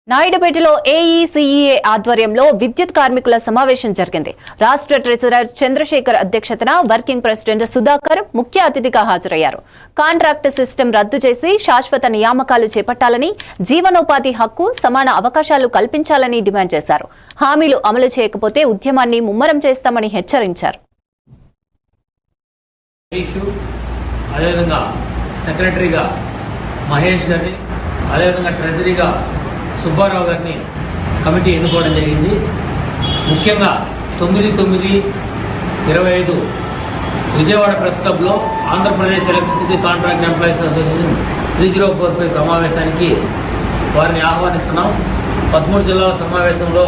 నాయుడుపేటలో ఏఈసీఈఏ ఆధ్వర్యంలో విద్యుత్ కార్మికుల సమావేశం జరిగింది. రాష్ట్ర ట్రెజరర్ చంద్రశేఖర్ అధ్యక్షతన వర్కింగ్ ప్రెసిడెంట్ సుధాకర్ ముఖ్య అతిథిగా హాజరయ్యారు. కాంట్రాక్ట్ సిస్టమ్ రద్దు చేసి శాశ్వత నియామకాలు చేపట్టాలని, జీవనోపాధి హక్కు, సమాన అవకాశాలు కల్పించాలని డిమాండ్ చేశారు. హామీలు అమలు చేయకపోతే ఉద్యమాన్ని ముమ్మరం చేస్తామని హెచ్చరించారు. సెక్రటరీగా మహేష్ గారిని, అదేవిధంగా ట్రెజరీగా సుబ్బారావు గారిని కమిటీ ఎన్నుకోవడం జరిగింది. ముఖ్యంగా 9/9/25 విజయవాడ ప్రెస్ క్లబ్లో Andhra Pradesh electricity contract employees association 3045 సమావేశానికి వారిని ఆహ్వానిస్తున్నాం. 13 జిల్లాల సమావేశంలో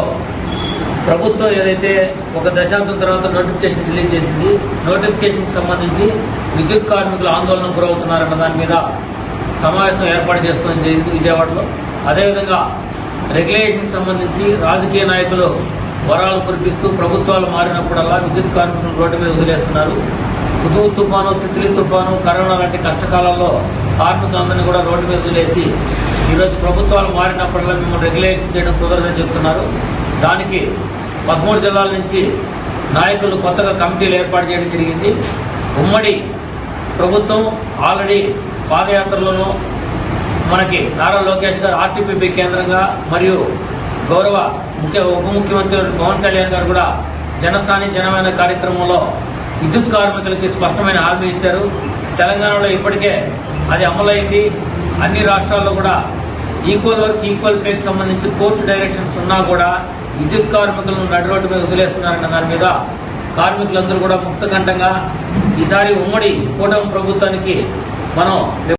ప్రభుత్వం ఏదైతే ఒక దశాబ్దం తర్వాత నోటిఫికేషన్ రిలీజ్ చేసింది, నోటిఫికేషన్ సంబంధించి విద్యుత్ కార్మికులు ఆందోళనకు గురవుతున్నారన్న దాని మీద సమావేశం ఏర్పాటు చేసుకోవడం జరిగింది విజయవాడలో. అదేవిధంగా రెగ్యులేషన్ సంబంధించి రాజకీయ నాయకులు వరాలు కురిపిస్తూ ప్రభుత్వాలు మారినప్పుడల్లా విద్యుత్ కార్మికులు రోడ్డు మీద వదిలేస్తున్నారు. హుదూద్ తుఫాను, తిత్లీ తుఫాను, కరోనా లాంటి కష్టకాలంలో కార్మికులందరినీ కూడా రోడ్డు మీద వదిలేసి ఈరోజు ప్రభుత్వాలు మారినప్పుడల్లా మేము రెగ్యులేషన్ చేయడం కుదరదని చెప్తున్నారు. దానికి 13 జిల్లాల నుంచి నాయకులు కొత్తగా కమిటీలు ఏర్పాటు చేయడం జరిగింది. ఉమ్మడి ప్రభుత్వం ఆల్రెడీ పాదయాత్రలోనూ మనకి నారా లోకేష్ గారు ఆర్టీపీపీ కేంద్రంగా మరియు గౌరవ ఉప ముఖ్యమంత్రి పవన్ కళ్యాణ్ గారు కూడా జనసాని జనమైన కార్యక్రమంలో విద్యుత్ కార్మికులకి స్పష్టమైన హామీ ఇచ్చారు. తెలంగాణలో ఇప్పటికే అది అమలైంది. అన్ని రాష్ట్రాల్లో కూడా ఈక్వల్ వర్క్ ఈక్వల్ పేకి సంబంధించి కోర్టు డైరెక్షన్స్ ఉన్నా కూడా విద్యుత్ కార్మికులను నడి రోడ్డు మీద వదిలేస్తున్నారన్న దాని మీద కార్మికులందరూ కూడా ముక్తకంఠంగా ఈసారి ఉమ్మడి కూటమి ప్రభుత్వానికి మనం